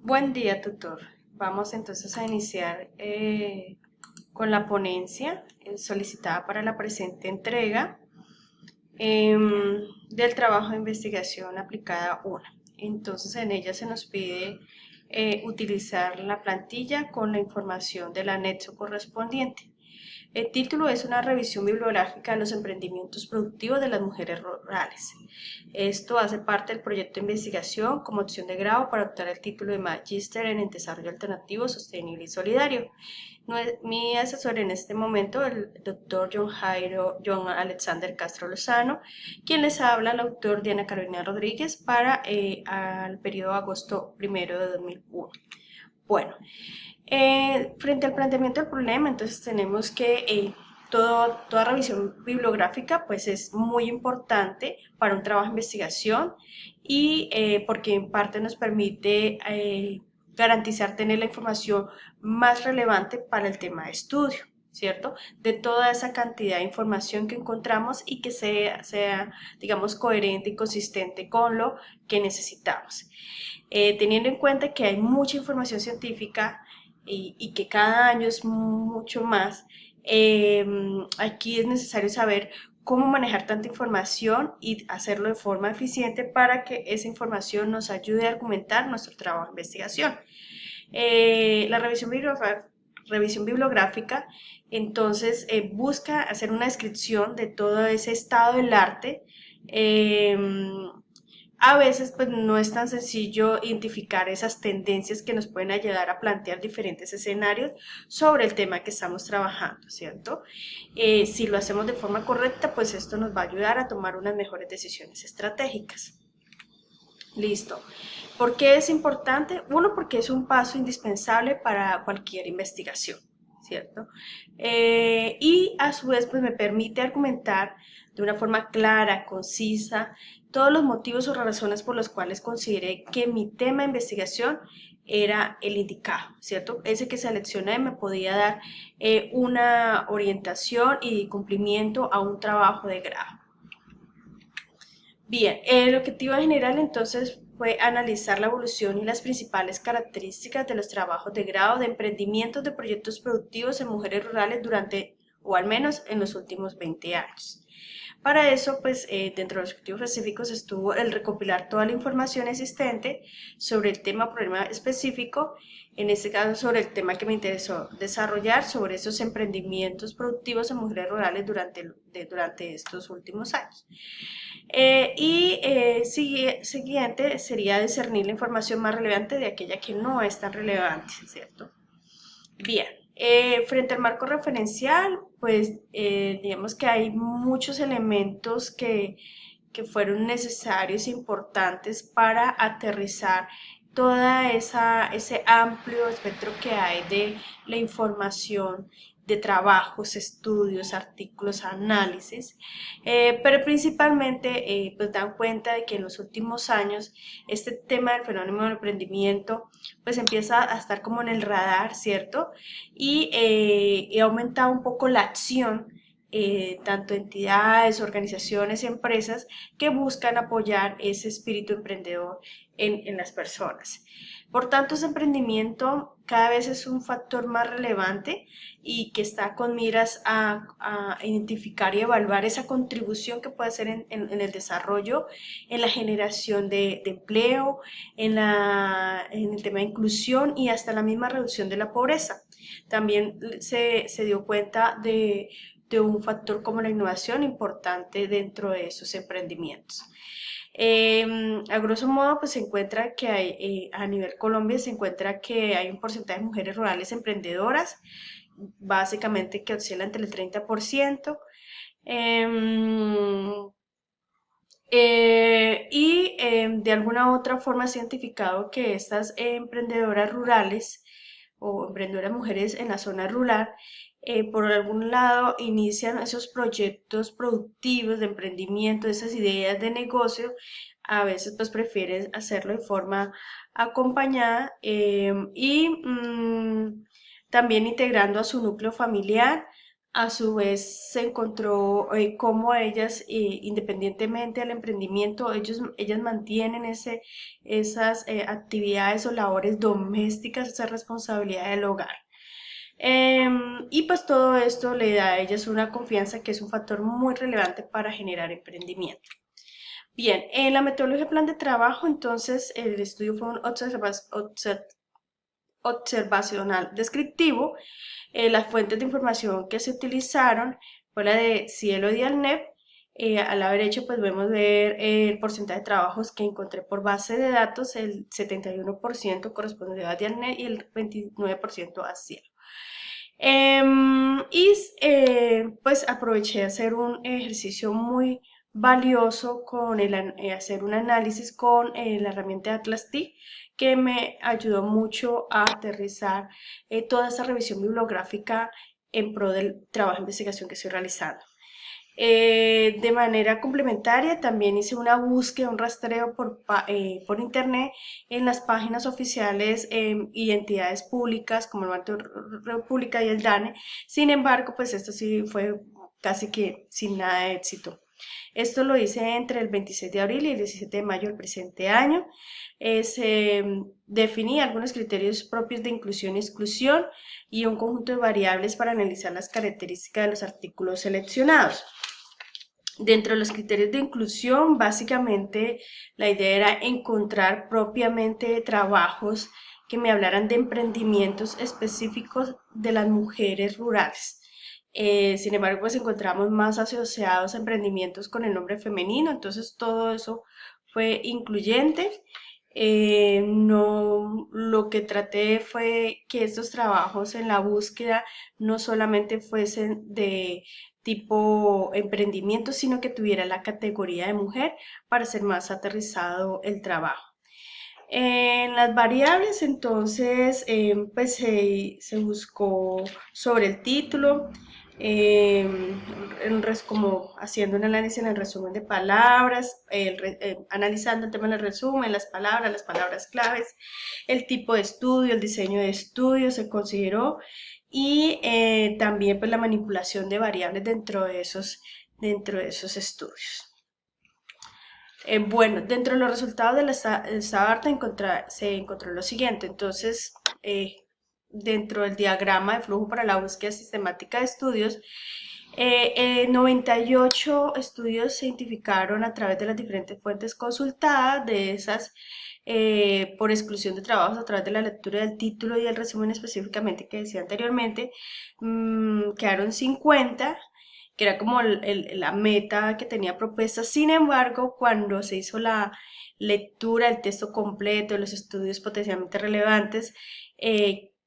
Buen día, tutor. Vamos entonces a iniciar con la ponencia solicitada para la presente entrega del trabajo de investigación aplicada 1. Entonces, en ella se nos pide utilizar la plantilla con la información del anexo correspondiente. El título es una revisión bibliográfica de los emprendimientos productivos de las mujeres rurales. Esto hace parte del proyecto de investigación como opción de grado para optar el título de Magíster en el Desarrollo Alternativo, Sostenible y Solidario. Mi asesor en este momento, el doctor John Alexander Castro Lozano, quien les habla, el autor Diana Carolina Rodríguez, para el periodo agosto 1 de 2001. Bueno, frente al planteamiento del problema, entonces tenemos que toda revisión bibliográfica pues es muy importante para un trabajo de investigación y porque en parte nos permite garantizar tener la información más relevante para el tema de estudio, ¿cierto? De toda esa cantidad de información que encontramos y que sea digamos, coherente y consistente con lo que necesitamos. Teniendo en cuenta que hay mucha información científica y que cada año es mucho más, aquí es necesario saber cómo manejar tanta información y hacerlo de forma eficiente para que esa información nos ayude a argumentar nuestro trabajo de investigación. La revisión bibliográfica entonces busca hacer una descripción de todo ese estado del arte. A veces pues no es tan sencillo identificar esas tendencias que nos pueden ayudar a plantear diferentes escenarios sobre el tema que estamos trabajando, ¿cierto? Si lo hacemos de forma correcta, pues esto nos va a ayudar a tomar unas mejores decisiones estratégicas. Listo. ¿Por qué es importante? Uno, porque es un paso indispensable para cualquier investigación, ¿cierto? Y a su vez, pues me permite argumentar de una forma clara, concisa, todos los motivos o razones por los cuales consideré que mi tema de investigación era el indicado, ¿cierto? Ese que seleccioné me podía dar una orientación y cumplimiento a un trabajo de grado. Bien, el objetivo general entonces fue analizar la evolución y las principales características de los trabajos de grado de emprendimientos de proyectos productivos en mujeres rurales durante, o al menos en los últimos 20 años. Para eso, pues, dentro de los objetivos específicos estuvo el recopilar toda la información existente sobre el tema o problema específico, en este caso sobre el tema que me interesó desarrollar, sobre esos emprendimientos productivos en mujeres rurales durante estos últimos años. Siguiente sería discernir la información más relevante de aquella que no es tan relevante, ¿cierto? Bien, frente al marco referencial, pues digamos que hay muchos elementos que fueron necesarios e importantes para aterrizar ese amplio espectro que hay de la información de trabajos, estudios, artículos, análisis, pero principalmente pues dan cuenta de que en los últimos años este tema del fenómeno del emprendimiento pues empieza a estar como en el radar, ¿cierto? Y ha aumentado un poco la acción, tanto entidades, organizaciones y empresas que buscan apoyar ese espíritu emprendedor en las personas. Por tanto, ese emprendimiento cada vez es un factor más relevante y que está con miras a identificar y evaluar esa contribución que puede hacer en el desarrollo, en la generación de empleo, en el tema de inclusión y hasta la misma reducción de la pobreza. También se dio cuenta de un factor como la innovación importante dentro de esos emprendimientos. A grosso modo, pues se encuentra que hay, a nivel Colombia se encuentra que hay un porcentaje de mujeres rurales emprendedoras, básicamente que oscila entre el 30%. Eh, de alguna u otra forma se ha identificado que estas emprendedoras rurales o emprendedoras mujeres en la zona rural, por algún lado inician esos proyectos productivos de emprendimiento, esas ideas de negocio, a veces pues prefieren hacerlo de forma acompañada y también integrando a su núcleo familiar, A su vez se encontró cómo ellas, independientemente del emprendimiento, ellas mantienen esas actividades o labores domésticas, esa responsabilidad del hogar. Y pues todo esto le da a ellas una confianza que es un factor muy relevante para generar emprendimiento. Bien, en la metodología plan de trabajo, entonces el estudio fue un observacional descriptivo. Las fuentes de información que se utilizaron fue la de Cielo y Dialnet. A la derecha pues vemos ver el porcentaje de trabajos que encontré por base de datos, el 71% correspondió a Dialnet y el 29% a Cielo. Pues aproveché de hacer un ejercicio muy valioso con hacer un análisis con la herramienta Atlas T, que me ayudó mucho a aterrizar toda esa revisión bibliográfica en pro del trabajo de investigación que estoy realizando. De manera complementaria, también hice una búsqueda, un rastreo por internet en las páginas oficiales y entidades públicas como el Banco de la República y el DANE. Sin embargo, pues esto sí fue casi que sin nada de éxito. Esto lo hice entre el 26 de abril y el 17 de mayo del presente año. Se definí algunos criterios propios de inclusión y exclusión y un conjunto de variables para analizar las características de los artículos seleccionados. Dentro de los criterios de inclusión, básicamente la idea era encontrar propiamente trabajos que me hablaran de emprendimientos específicos de las mujeres rurales. Sin embargo, pues encontramos más asociados a emprendimientos con el nombre femenino, entonces todo eso fue incluyente. No, lo que traté fue que estos trabajos en la búsqueda no solamente fuesen de tipo emprendimiento, sino que tuviera la categoría de mujer para ser más aterrizado el trabajo. En las variables, entonces, pues se buscó sobre el título, como haciendo un análisis en el resumen de palabras, analizando el tema del resumen, las palabras claves, el tipo de estudio, el diseño de estudio se consideró y también pues la manipulación de variables dentro de esos estudios. Bueno, dentro de los resultados del estado arte se encontró lo siguiente. Entonces, dentro del diagrama de flujo para la búsqueda sistemática de estudios, 98 estudios se identificaron a través de las diferentes fuentes consultadas, de esas por exclusión de trabajos a través de la lectura del título y el resumen específicamente que decía anteriormente, quedaron 50, que era como la meta que tenía propuesta. Sin embargo, cuando se hizo la lectura del texto completo de los estudios potencialmente relevantes,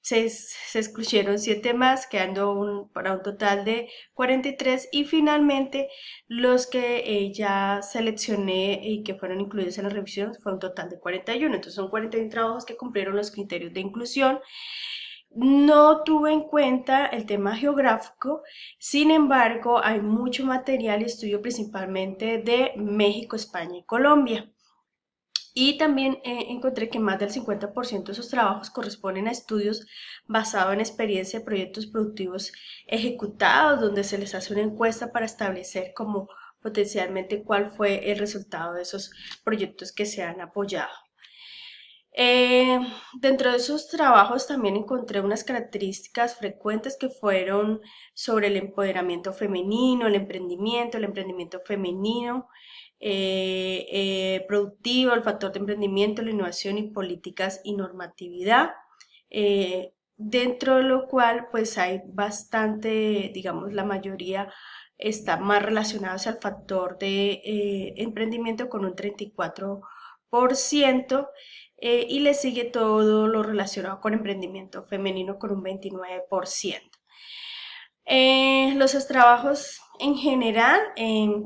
se excluyeron 7 más, quedando para un total de 43 y finalmente los que ya seleccioné y que fueron incluidos en la revisión fue un total de 41. Entonces son 41 trabajos que cumplieron los criterios de inclusión. No tuve en cuenta el tema geográfico, sin embargo, hay mucho material y estudio principalmente de México, España y Colombia. Y también encontré que más del 50% de esos trabajos corresponden a estudios basados en experiencia de proyectos productivos ejecutados, donde se les hace una encuesta para establecer como potencialmente cuál fue el resultado de esos proyectos que se han apoyado. Dentro de esos trabajos también encontré unas características frecuentes que fueron sobre el empoderamiento femenino, el emprendimiento femenino, productivo, el factor de emprendimiento, la innovación y políticas y normatividad. Dentro de lo cual pues hay bastante, digamos, la mayoría está más relacionados al factor de emprendimiento con un 34%. Y le sigue todo lo relacionado con emprendimiento femenino con un 29%. Los trabajos en general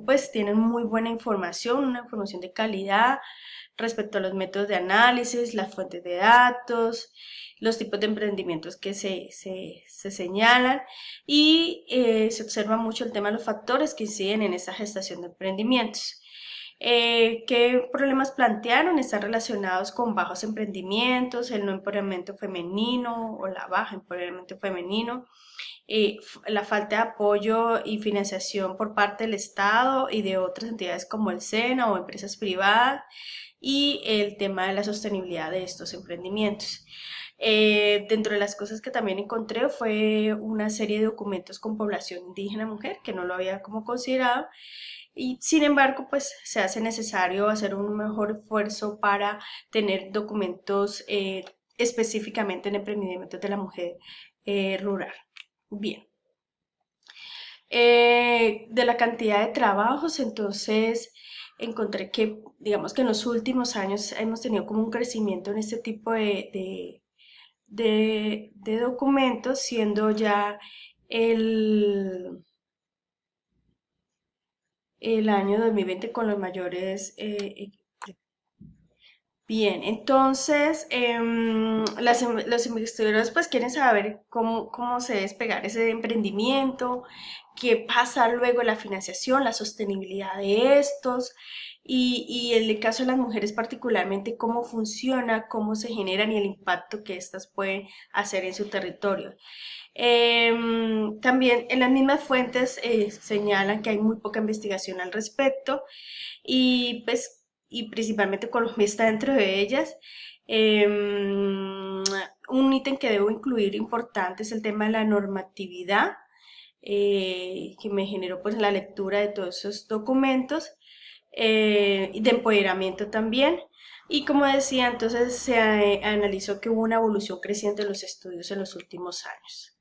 pues tienen muy buena información, una información de calidad respecto a los métodos de análisis, las fuentes de datos, los tipos de emprendimientos que se señalan y se observa mucho el tema de los factores que inciden en esa gestación de emprendimientos. ¿Qué problemas plantearon? Están relacionados con bajos emprendimientos, el no empoderamiento femenino o la baja empoderamiento femenino, la falta de apoyo y financiación por parte del Estado y de otras entidades como el SENA o empresas privadas, y el tema de la sostenibilidad de estos emprendimientos. Dentro de las cosas que también encontré fue una serie de documentos con población indígena mujer, que no lo había como considerado, y sin embargo, pues se hace necesario hacer un mejor esfuerzo para tener documentos específicamente en emprendimientos de la mujer rural. Bien. De la cantidad de trabajos, entonces encontré que, digamos que en los últimos años hemos tenido como un crecimiento en este tipo de documentos, siendo ya el, el año 2020 con los mayores. Bien, entonces los investigadores pues quieren saber cómo se debe despegar ese emprendimiento, qué pasa luego en la financiación, la sostenibilidad de estos, y en el caso de las mujeres particularmente cómo funciona, cómo se generan y el impacto que éstas pueden hacer en su territorio. También en las mismas fuentes señalan que hay muy poca investigación al respecto, y pues y principalmente Colombia está dentro de ellas. Un ítem que debo incluir importante es el tema de la normatividad, que me generó pues la lectura de todos esos documentos, y de empoderamiento también. Y como decía, entonces se analizó que hubo una evolución creciente de los estudios en los últimos años.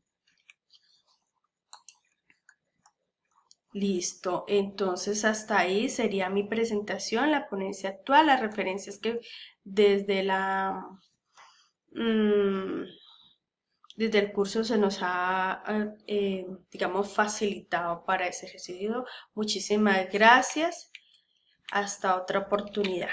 Listo, entonces hasta ahí sería mi presentación, la ponencia actual, las referencias que desde mm, desde el curso se nos ha, digamos, facilitado para ese ejercicio. Muchísimas gracias. Hasta otra oportunidad.